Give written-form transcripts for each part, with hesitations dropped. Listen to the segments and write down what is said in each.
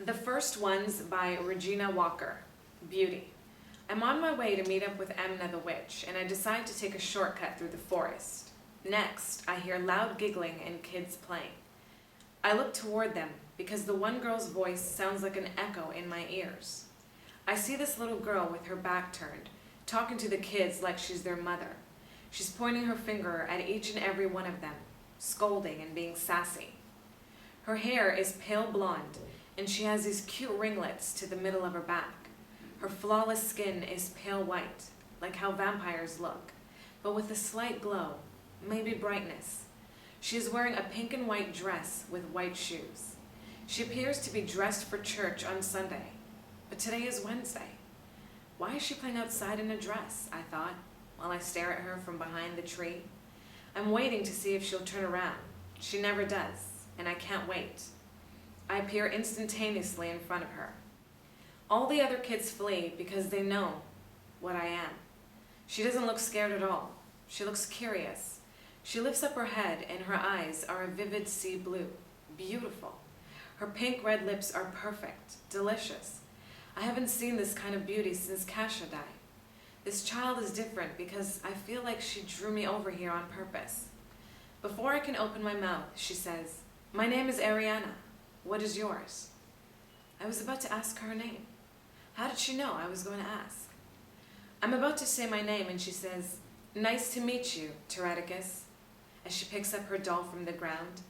The First Ones by Regina Walker. Beauty. I'm on my way to meet up with Emna the witch, and I decide to take a shortcut through the forest. Next, I hear loud giggling and kids playing. I look toward them because the one girl's voice sounds like an echo in my ears. I see this little girl with her back turned, talking to the kids like she's their mother. She's pointing her finger at each and every one of them, scolding and being sassy. Her hair is pale blonde, and she has these cute ringlets to the middle of her back. Her flawless skin is pale white, like how vampires look, but with a slight glow, maybe brightness. She is wearing a pink and white dress with white shoes. She appears to be dressed for church on Sunday, but today is Wednesday. Why is she playing outside in a dress, I thought, while I stare at her from behind the tree. I'm waiting to see if she'll turn around. She never does, and I can't wait. I appear instantaneously in front of her. All the other kids flee because they know what I am. She doesn't look scared at all. She looks curious. She lifts up her head and her eyes are a vivid sea blue. Beautiful. Her pink red lips are perfect, delicious. I haven't seen this kind of beauty since Kasha died. This child is different because I feel like she drew me over here on purpose. Before I can open my mouth, she says, "My name is Ariana. What is yours?" I was about to ask her name. How did she know I was going to ask? I'm about to say my name and she says, "Nice to meet you, Tereticus," as she picks up her doll from the ground.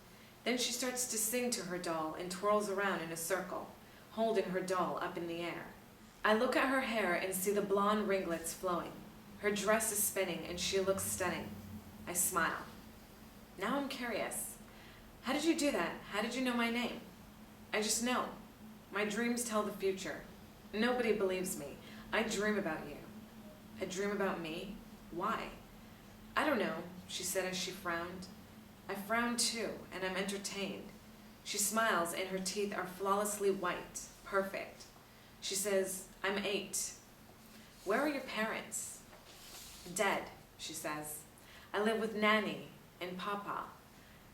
Then she starts to sing to her doll and twirls around in a circle, holding her doll up in the air. I look at her hair and see the blonde ringlets flowing. Her dress is spinning and she looks stunning. I smile. Now I'm curious. How did you do that? How did you know my name? I just know. My dreams tell the future. Nobody believes me. I dream about you. I dream about me? Why? I don't know, she said as she frowned. I frown too, and I'm entertained. She smiles and her teeth are flawlessly white, perfect. She says, "I'm 8. Where are your parents?" "Dead," she says. "I live with Nanny and Papa,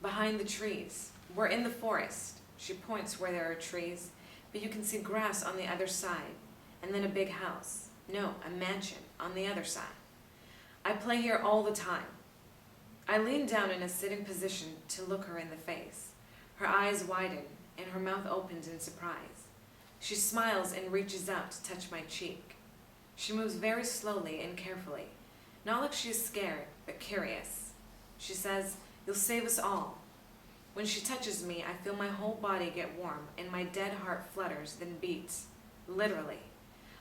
behind the trees. We're in the forest." She points where there are trees, but you can see grass on the other side, and then a big house. No, a mansion on the other side. I play here all the time. I lean down in a sitting position to look her in the face. Her eyes widen, and her mouth opens in surprise. She smiles and reaches out to touch my cheek. She moves very slowly and carefully, not like she is scared, but curious. She says, "You'll save us all." When she touches me, I feel my whole body get warm and my dead heart flutters, then beats. Literally.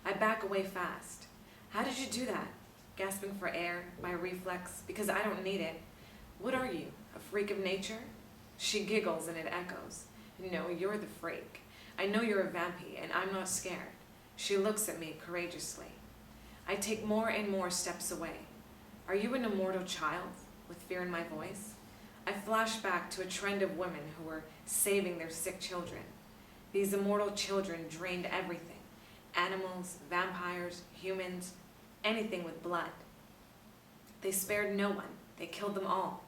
I back away fast. "How did you do that?" Gasping for air, by reflex, because I don't need it. "What are you, a freak of nature?" She giggles and it echoes. "No, you're the freak. I know you're a vampy and I'm not scared." She looks at me courageously. I take more and more steps away. "Are you an immortal child?" with fear in my voice. I flash back to a trend of women who were saving their sick children. These immortal children drained everything. Animals, vampires, humans, anything with blood. They spared no one. They killed them all.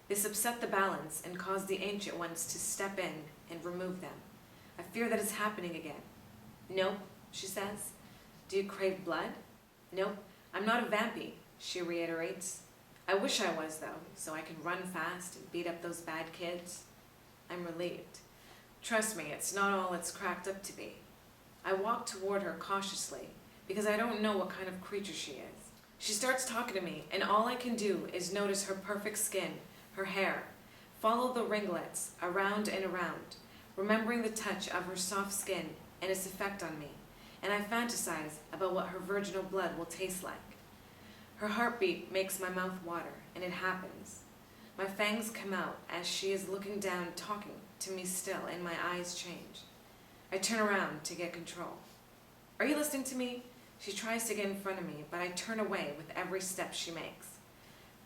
This upset the balance and caused the ancient ones to step in and remove them. I fear that it's happening again. "Nope," she says. "Do you crave blood?" "Nope, I'm not a vampy," she reiterates. I wish I was, though, so I can run fast and beat up those bad kids. I'm relieved. Trust me, it's not all it's cracked up to be. I walk toward her cautiously because I don't know what kind of creature she is. She starts talking to me, and all I can do is notice her perfect skin, her hair, follow the ringlets around and around, remembering the touch of her soft skin and its effect on me, and I fantasize about what her virginal blood will taste like. Her heartbeat makes my mouth water, and it happens. My fangs come out as she is looking down, talking to me still, and my eyes change. I turn around to get control. "Are you listening to me?" She tries to get in front of me, but I turn away with every step she makes.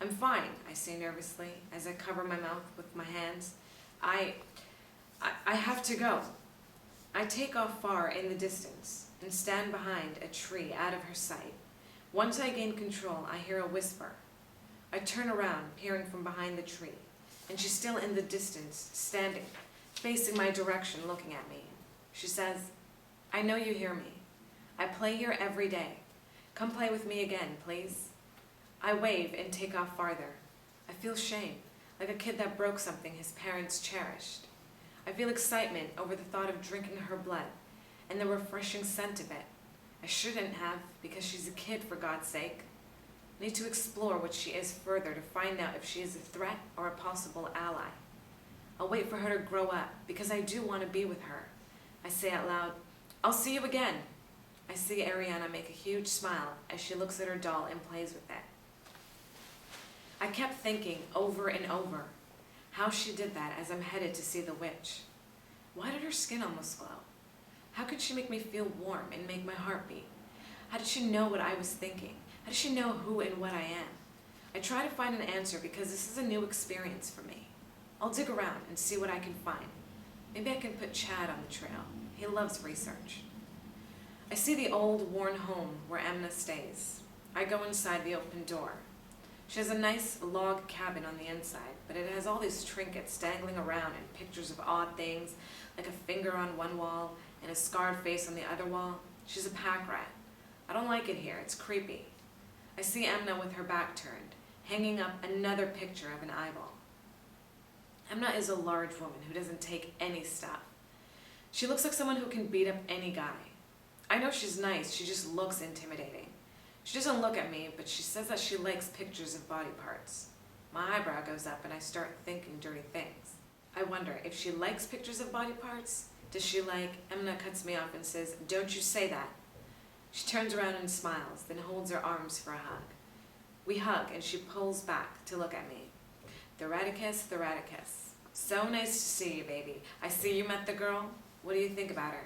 "I'm fine," I say nervously as I cover my mouth with my hands. I have to go." I take off far in the distance and stand behind a tree out of her sight. Once I gain control, I hear a whisper. I turn around, peering from behind the tree, and she's still in the distance, standing, facing my direction, looking at me. She says, I know you hear me. I play here every day. Come play with me again, please. I wave and take off farther. I feel shame, like a kid that broke something his parents cherished. I feel excitement over the thought of drinking her blood and the refreshing scent of it. I shouldn't have, because she's a kid, for God's sake. I need to explore what she is further to find out if she is a threat or a possible ally. I'll wait for her to grow up, because I do want to be with her. I say out loud, I'll see you again. I see Ariana make a huge smile as she looks at her doll and plays with it. I kept thinking over and over how she did that as I'm headed to see the witch. Why did her skin almost glow? How could she make me feel warm and make my heart beat? How did she know what I was thinking? How did she know who and what I am? I try to find an answer because this is a new experience for me. I'll dig around and see what I can find. Maybe I can put Chad on the trail. He loves research. I see the old, worn home where Emna stays. I go inside the open door. She has a nice log cabin on the inside, but it has all these trinkets dangling around and pictures of odd things, like a finger on one wall and a scarred face on the other wall. She's a pack rat. I don't like it here. It's creepy. I see Emna with her back turned, hanging up another picture of an eyeball. Emna is a large woman who doesn't take any stuff. She looks like someone who can beat up any guy. I know she's nice, she just looks intimidating. She doesn't look at me, but she says that she likes pictures of body parts. My eyebrow goes up and I start thinking dirty things. I wonder if she likes pictures of body parts. Does she like... Emna cuts me off and says, don't you say that. She turns around and smiles, then holds her arms for a hug. We hug and she pulls back to look at me. Theoreticus, Theoreticus. So nice to see you, baby. I see you met the girl. What do you think about her?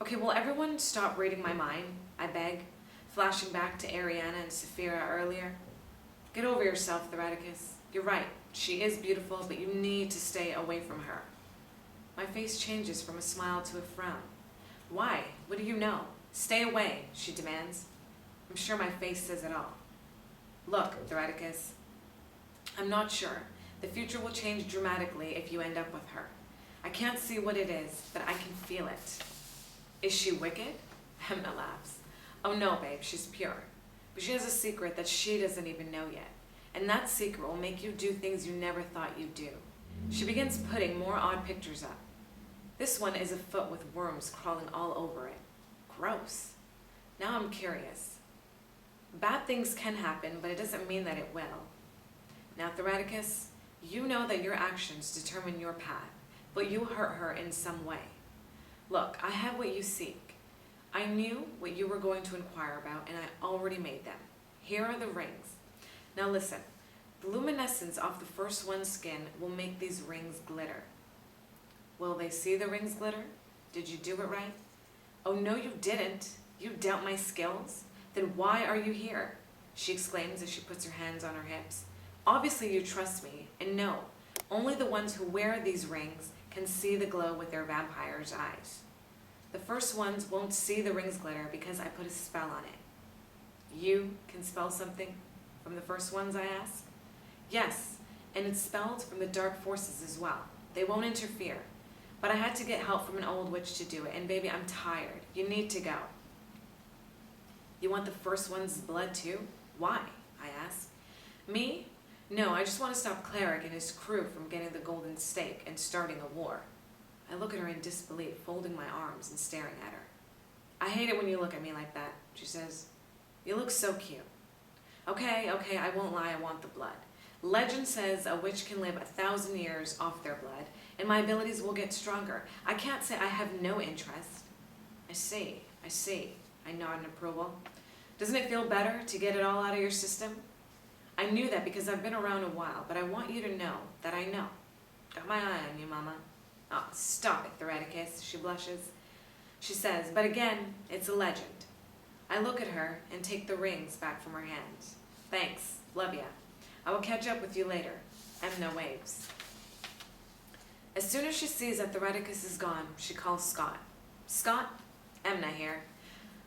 Okay, will everyone stop reading my mind? I beg, flashing back to Ariana and Saphira earlier. Get over yourself, Theoreticus. You're right. She is beautiful, but you need to stay away from her. My face changes from a smile to a frown. Why? What do you know? Stay away, she demands. I'm sure my face says it all. Look, Theoreticus, I'm not sure. The future will change dramatically if you end up with her. I can't see what it is, but I can feel it. Is she wicked? Emma laughs. Oh no, babe, she's pure. But she has a secret that she doesn't even know yet. And that secret will make you do things you never thought you'd do. She begins putting more odd pictures up. This one is a foot with worms crawling all over it. Gross. Now I'm curious. Bad things can happen, but it doesn't mean that it will. Now, Theoreticus, you know that your actions determine your path, but you hurt her in some way. Look, I have what you seek. I knew what you were going to inquire about, and I already made them. Here are the rings. Now listen, the luminescence off the first one's skin will make these rings glitter. Will they see the rings glitter? Did you do it right? Oh no, you didn't. You doubt my skills? Then why are you here? She exclaims as she puts her hands on her hips. Obviously you trust me, and no, only the ones who wear these rings can see the glow with their vampire's eyes. The first ones won't see the rings glitter because I put a spell on it. You can spell something from the first ones, I ask? Yes, and it's spelled from the dark forces as well. They won't interfere. But I had to get help from an old witch to do it, and baby, I'm tired. You need to go. You want the first one's blood too? Why? I ask. Me? No, I just want to stop Cleric and his crew from getting the golden stake and starting a war. I look at her in disbelief, folding my arms and staring at her. I hate it when you look at me like that, she says. You look so cute. Okay, I won't lie, I want the blood. Legend says a witch can live 1,000 years off their blood, and my abilities will get stronger. I can't say I have no interest. I see. I nod in approval. Doesn't it feel better to get it all out of your system? I knew that because I've been around a while, but I want you to know that I know. Got my eye on you, Mama. Oh, stop it, Theoreticus, she blushes. She says, but again, it's a legend. I look at her and take the rings back from her hands. Thanks, love ya. I will catch up with you later. Emna waves. As soon as she sees that Theoreticus is gone, she calls Scott. Scott? Emna here.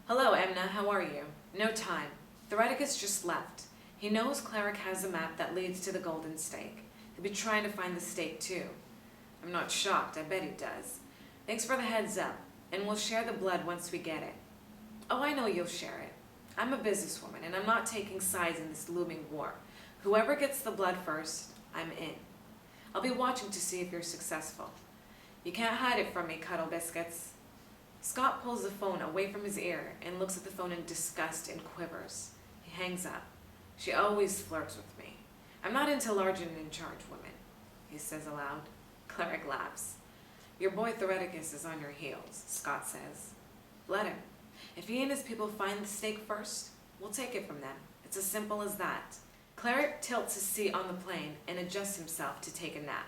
Hello, Emna, how are you? No time. Theoreticus just left. He knows Cleric has a map that leads to the golden stake. He'll be trying to find the stake too. I'm not shocked, I bet he does. Thanks for the heads up, and we'll share the blood once we get it. Oh, I know you'll share it. I'm a businesswoman, and I'm not taking sides in this looming war. Whoever gets the blood first, I'm in. I'll be watching to see if you're successful. You can't hide it from me, Cuddle Biscuits. Scott pulls the phone away from his ear and looks at the phone in disgust and quivers. He hangs up. She always flirts with me. I'm not into large and in charge women, he says aloud. Cleric laughs. Your boy Thereticus is on your heels, Scott says. Let him. If he and his people find the stake first, we'll take it from them. It's as simple as that. Cleric tilts his seat on the plane and adjusts himself to take a nap.